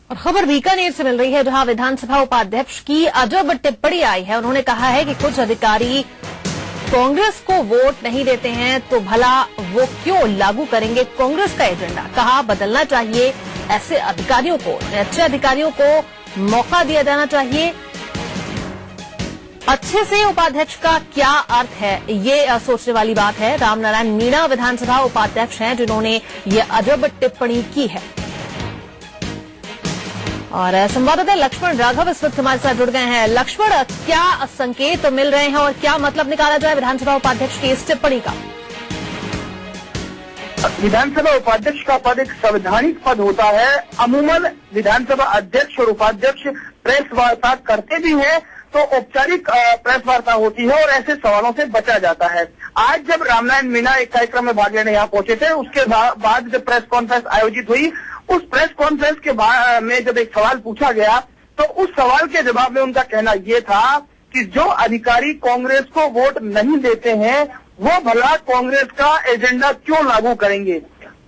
और खबर बीकानेर से मिल रही है, जहां विधानसभा उपाध्यक्ष की अजब टिप्पणी आई है। उन्होंने कहा है कि कुछ अधिकारी कांग्रेस को वोट नहीं देते हैं तो भला वो क्यों लागू करेंगे कांग्रेस का एजेंडा। कहा बदलना चाहिए ऐसे अधिकारियों को, अच्छे अधिकारियों को मौका दिया जाना चाहिए। अच्छे से उपाध्यक्ष का क्या अर्थ है, ये सोचने वाली बात है। रामनारायण मीणा विधानसभा उपाध्यक्ष हैं जिन्होंने ये अजब टिप्पणी की है। और संवाददाता लक्ष्मण राघव इस वक्त हमारे साथ जुड़ गए हैं। लक्ष्मण, क्या संकेत मिल रहे हैं और क्या मतलब निकाला जाए विधानसभा उपाध्यक्ष की इस टिप्पणी का? विधानसभा उपाध्यक्ष का पद एक संवैधानिक पद होता है। अमूमन विधानसभा अध्यक्ष और उपाध्यक्ष प्रेस वार्ता करते भी हैं तो औपचारिक प्रेस वार्ता होती है और ऐसे सवालों से बचा जाता है। आज जब रामनारायण मीणा एक कार्यक्रम में भाग लेने यहाँ पहुंचे थे, उसके बाद जब प्रेस कॉन्फ्रेंस आयोजित हुई, उस प्रेस कॉन्फ्रेंस के में जब एक सवाल पूछा गया तो उस सवाल के जवाब में उनका कहना ये था कि जो अधिकारी कांग्रेस को वोट नहीं देते हैं वो भला कांग्रेस का एजेंडा क्यों लागू करेंगे।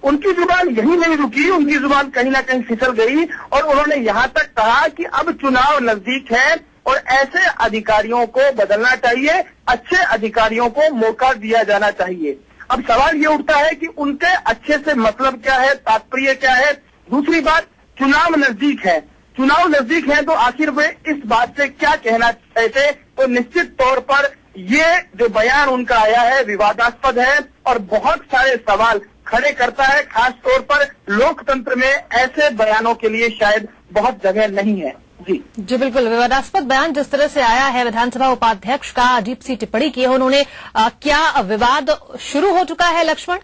उनकी जुबान यही नहीं रुकी, उनकी जुबान कहीं ना कहीं फिसल गई और उन्होंने यहाँ तक कहा कि अब चुनाव नजदीक है और ऐसे अधिकारियों को बदलना चाहिए, अच्छे अधिकारियों को मौका दिया जाना चाहिए। अब सवाल ये उठता है कि उनके अच्छे से मतलब क्या है, तात्पर्य क्या है। दूसरी बात, चुनाव नजदीक है, चुनाव नजदीक है तो आखिर वे इस बात से क्या कहना चाहते। तो निश्चित तौर पर ये जो बयान उनका आया है विवादास्पद है और बहुत सारे सवाल खड़े करता है। खास तौर पर लोकतंत्र में ऐसे बयानों के लिए शायद बहुत जगह नहीं है। जी बिल्कुल, विवादास्पद बयान जिस तरह से आया है, विधानसभा उपाध्यक्ष का अजीब सी टिप्पणी की है उन्होंने। क्या विवाद शुरू हो चुका है लक्ष्मण?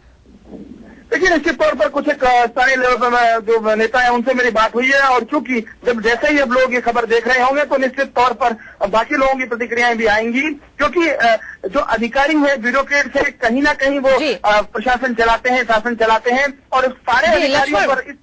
देखिए, निश्चित तौर पर कुछ स्थानीय लेवल पर जो नेता है उनसे मेरी बात हुई है और चूंकि जब जैसे ही अब लोग ये खबर देख रहे होंगे तो निश्चित तौर पर बाकी लोगों की प्रतिक्रियाएं भी आएंगी, क्योंकि जो अधिकारी है ब्यूरोक्रेट है, कहीं ना कहीं वो प्रशासन चलाते हैं, शासन चलाते हैं और सारे अधिकारियों पर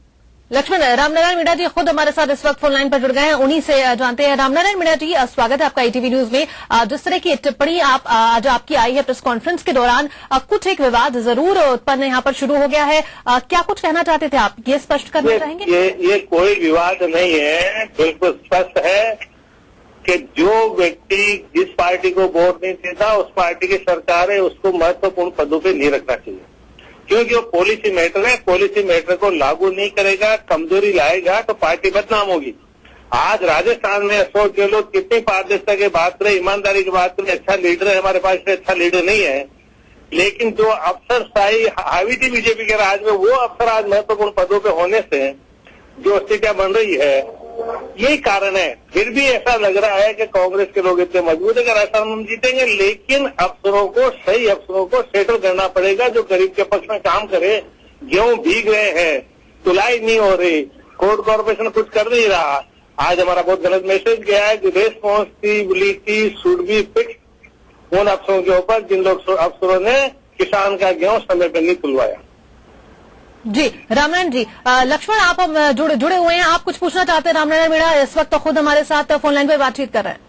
लक्ष्मण, रामनारायण मीणा जी खुद हमारे साथ इस वक्त फोन लाइन पर जुड़ गए हैं, उन्हीं से जानते हैं। रामनारायण मीणा जी, स्वागत है आपका ईटीवी न्यूज में। जिस तरह की टिप्पणी आज आपकी आई है प्रेस कॉन्फ्रेंस के दौरान, कुछ एक विवाद जरूर उत्पन्न यहाँ पर शुरू हो गया है। क्या कुछ कहना चाहते थे आप, ये स्पष्ट करना चाहेंगे? ये कोई विवाद नहीं है, बिल्कुल स्पष्ट है कि जो व्यक्ति जिस पार्टी को वोट नहीं देता उस पार्टी की सरकार है, उसको महत्वपूर्ण पदों पर नहीं रखना चाहिए, क्योंकि वो पॉलिसी मैटर है। पॉलिसी मैटर को लागू नहीं करेगा, कमजोरी लाएगा तो पार्टी बदनाम होगी। आज राजस्थान में अशोक गहलोत कितनी पारदर्शिता की बात रहे, ईमानदारी की बात रहे, अच्छा लीडर है, हमारे पास अच्छा लीडर नहीं है, लेकिन जो अफसरशाही हावी थी बीजेपी के राज में, वो अफसर आज महत्वपूर्ण पदों पे होने से जो स्थितियां बन रही है, यही कारण है। फिर भी ऐसा लग रहा है कि कांग्रेस के लोग इतने मजबूत है कि राजस्थान में जीतेंगे, लेकिन अफसरों को, सही अफसरों को सेटल करना पड़ेगा जो गरीब के पक्ष में काम करे। गेहूं भीग रहे हैं, तुलाई नहीं हो रही, कोर्ट कॉर्पोरेशन कुछ कर नहीं रहा। आज हमारा बहुत गलत मैसेज गया है कि रिस्पॉन्सिबिलिटी शुड बी फिक्स्ड उन अफसरों के ऊपर जिन लोग अफसरों ने किसान का गेहूं समय पर नहीं तुलवाया। जी रामनारायण जी, लक्ष्मण आप जुड़े हुए हैं, आप कुछ पूछना चाहते हैं? रामनारायण मीणा इस वक्त तो खुद हमारे साथ फोन लाइन पर बातचीत कर रहे हैं।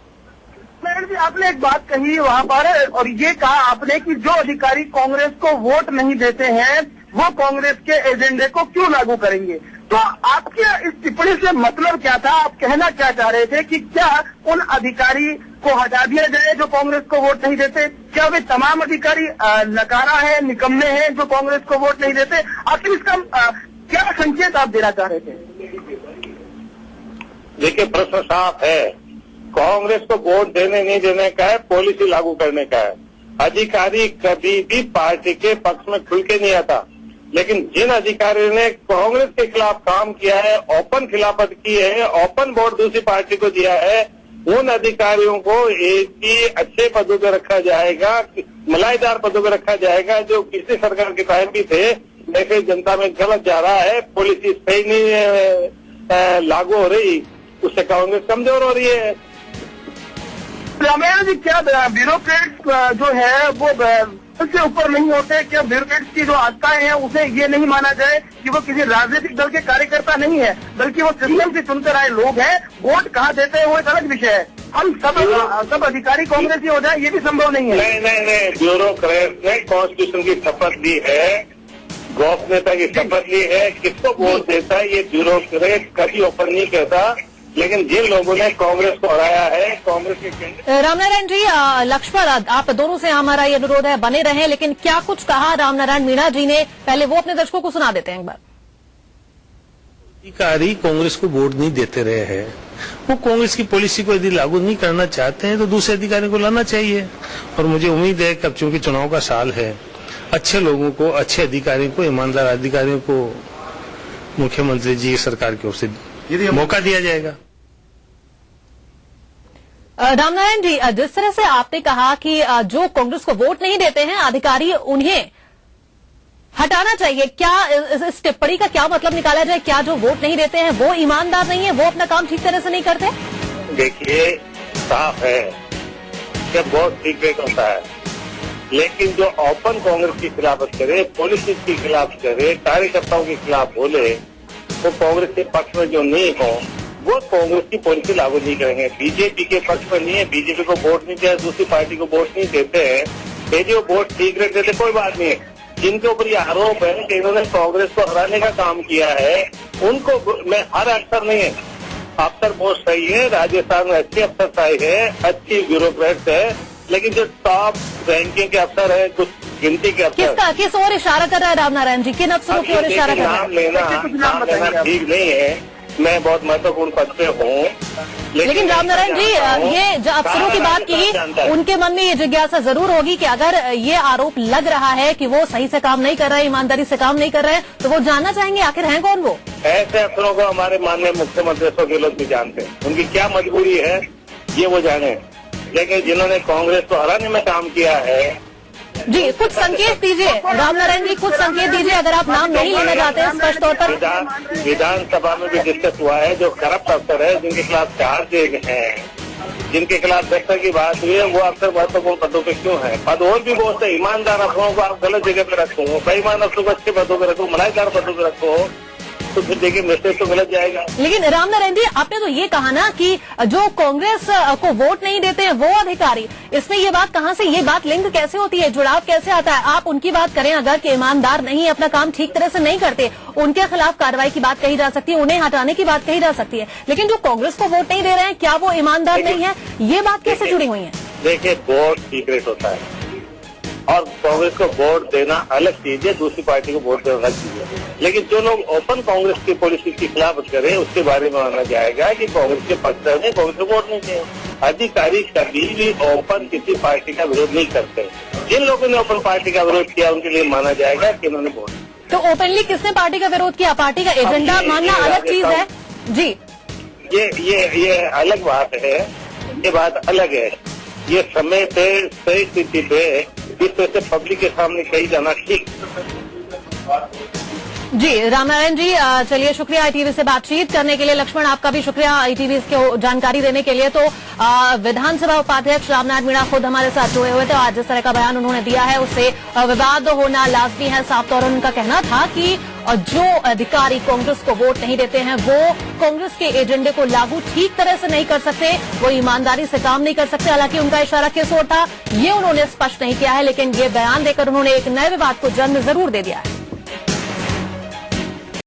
मैडम जी, आपने एक बात कही वहाँ पर और ये कहा आपने कि जो अधिकारी कांग्रेस को वोट नहीं देते हैं वो कांग्रेस के एजेंडे को क्यों लागू करेंगे। तो आपके इस टिप्पणी से मतलब क्या था, आप कहना क्या चाह रहे थे कि क्या उन अधिकारी को हटा दिया जाए जो कांग्रेस को वोट नहीं देते? क्या वे तमाम अधिकारी नकारा है, निकम्मे हैं जो कांग्रेस को वोट नहीं देते? आखिर इसका क्या संकेत आप देना चाह रहे थे? देखिए, प्रश्न साफ है, कांग्रेस को वोट देने नहीं देने का है, पॉलिसी लागू करने का है। अधिकारी कभी भी पार्टी के पक्ष में खुल के नहीं आता, लेकिन जिन अधिकारियों ने कांग्रेस के खिलाफ काम किया है, ओपन खिलाफत की है, ओपन वोट दूसरी पार्टी को दिया है, उन अधिकारियों को एक ही अच्छे पदों पर रखा जाएगा, मलाईदार पदों पर रखा जाएगा, जो किसी सरकार के टाइम भी थे। ऐसे जनता में गलत जा रहा है, पॉलिसी सही नहीं लागू हो रही, उससे कांग्रेस कमजोर हो रही है। रामायण जी, क्या ब्यूरोक्रेट्स जो है वो उससे ऊपर नहीं होते? क्या ब्यूरोक्रेट्स की जो आस्थाएं हैं उसे ये नहीं माना जाए कि वो किसी राजनीतिक दल के कार्यकर्ता नहीं है, बल्कि वो सिस्टम से चुनकर आए लोग हैं? वोट कहाँ देते हैं वो एक अलग विषय है। हम सब अधिकारी कांग्रेसी हो जाए ये भी संभव नहीं है। नहीं, ब्यूरोक्रेट ने कॉन्स्टिट्यूशन की शपथ ली है गोपनीयता की शपथ ली है। किसको वोट देता है ये ब्यूरोक्रेट कभी ओपन नहीं कहता, लेकिन जिन लोगों ने कांग्रेस को हराया है, कांग्रेस के कैंडिडेट। रामनारायण जी, लक्ष्मण, आप दोनों से हमारा ये अनुरोध है, बने रहें, लेकिन क्या कुछ कहा रामनारायण मीणा जी ने, पहले वो अपने दर्शकों को सुना देते हैं एक बार। अधिकारी कांग्रेस को वोट नहीं देते रहे हैं, वो कांग्रेस की पॉलिसी को यदि लागू नहीं करना चाहते हैं तो दूसरे अधिकारियों को लाना चाहिए। और मुझे उम्मीद है कि अब चूंकि चुनाव का साल है, अच्छे लोगों को, अच्छे अधिकारियों को, ईमानदार अधिकारियों को मुख्यमंत्री जी सरकार की ओर से मौका दिया जाएगा। रामनारायण जी, जिस तरह से आपने कहा कि जो कांग्रेस को वोट नहीं देते हैं अधिकारी, उन्हें हटाना चाहिए, क्या इस टिप्पणी का क्या मतलब निकाला जाए? क्या जो वोट नहीं देते हैं वो ईमानदार नहीं है, वो अपना काम ठीक तरह से नहीं करते? देखिए, साफ है कि बहुत सीक्रेट होता है, लेकिन जो ओपन कांग्रेस की खिलाफत करे, पॉलिसी के खिलाफ करे, कार्यकर्ताओं के खिलाफ बोले, वो कांग्रेस के पक्ष में जो नहीं हो, वो कांग्रेस की पॉलिसी लागू नहीं करेंगे। बीजेपी के पक्ष में नहीं है, बीजेपी को वोट नहीं दिया, दूसरी पार्टी को वोट नहीं देते हैं, यदि वो वोट ठीक रेट देते कोई बात नहीं है। जिनके ऊपर ये आरोप है कि इन्होंने कांग्रेस को हराने का काम किया है, उनको मैं हर अफसर नहीं है, अफसर बहुत सही है, राजस्थान में अच्छे अफसर आए हैं, अच्छी ब्यूरोक्रेट्स है, लेकिन जो टॉप रैंकिंग के अफसर है, कुछ गिनती के अफसर, किस ओर इशारा कर रहा है रामनारायण जी? किन अफसरों की ओर इशारा कर रहा है? नाम लेना ठीक नहीं है, मैं बहुत महत्वपूर्ण पद पे हूँ, लेकिन रामनारायण जी, ये जो अफसरों की बात की, उनके मन में ये जिज्ञासा जरूर होगी कि अगर ये आरोप लग रहा है कि वो सही से काम नहीं कर रहे, ईमानदारी से काम नहीं कर रहे हैं, तो वो जानना चाहेंगे आखिर हैं कौन वो? ऐसे अफसरों को हमारे माननीय मुख्यमंत्री अशोक गहलोत भी जानते हैं, उनकी क्या मजबूरी है ये वो जाने, लेकिन जिन्होंने कांग्रेस को हराने में काम किया है। जी, कुछ संकेत दीजिए रामनारायण जी, कुछ संकेत दीजिए, अगर आप नाम नहीं लेना चाहते हैं स्पष्ट तौर पर। विधानसभा में भी डिस्कस हुआ है, जो करप्ट अफसर है, जिनके खिलाफ चार्ज हैं, जिनके खिलाफ दफ्तर की बात हुई है, वो अफसर महत्वपूर्ण पदों पे क्यों है? पद और भी बहुत है, ईमानदार अफसरों को आप गलत जगह पे रखो, बेईमान अफसरों को अच्छे पदों पे रखो, मलाईदार पदों पे रखो, तो फिर देखिए मैसेज तो गलत जाएगा। लेकिन रामनारायण जी, आपने तो ये कहा ना कि जो कांग्रेस को वोट नहीं देते हैं वो अधिकारी, इसमें ये बात कहाँ से, ये बात लिंक कैसे होती है, जुड़ाव कैसे आता है? आप उनकी बात करें अगर कि ईमानदार नहीं, अपना काम ठीक तरह से नहीं करते, उनके खिलाफ कार्रवाई की बात कही जा सकती है, उन्हें हटाने की बात कही जा सकती है, लेकिन जो कांग्रेस को वोट नहीं दे रहे हैं, क्या वो ईमानदार नहीं है? ये बात कैसे जुड़ी हुई है? देखिए, वोट सीक्रेट होता है और कांग्रेस को वोट देना अलग चीज है, दूसरी पार्टी को वोट देना अलग चीज है, लेकिन जो लोग ओपन कांग्रेस की पॉलिसी की खिलाफत करें, उसके बारे में माना जाएगा कि कांग्रेस के पक्षधर ने कांग्रेस को वोट नहीं दिया। अधिकारी कभी भी ओपन किसी पार्टी का विरोध नहीं करते, जिन लोगों ने ओपन पार्टी का विरोध किया उनके लिए माना जाएगा कि उन्होंने वोट। तो ओपनली किसने पार्टी का विरोध किया? पार्टी का एजेंडा मानना अलग चीज है जी, ये अलग बात है, ये बात अलग है, ये समय पे सही स्थिति पे इस तरह से पब्लिक के सामने कही जाना ठीक। जी रामनारायण जी, चलिए शुक्रिया ITV से बातचीत करने के लिए। लक्ष्मण, आपका भी शुक्रिया ITV को जानकारी देने के लिए। तो विधानसभा उपाध्यक्ष रामनारायण मीणा खुद हमारे साथ जुड़े हुए थे, आज जिस तरह का बयान उन्होंने दिया है उससे विवाद होना लाजमी है। साफ तौर पर उनका कहना था कि जो अधिकारी कांग्रेस को वोट नहीं देते हैं वो कांग्रेस के एजेंडे को लागू ठीक तरह से नहीं कर सकते, वो ईमानदारी से काम नहीं कर सकते। हालांकि उनका इशारा किस ओर था ये उन्होंने स्पष्ट नहीं किया है, लेकिन ये बयान देकर उन्होंने एक नए विवाद को जन्म जरूर दे दिया है।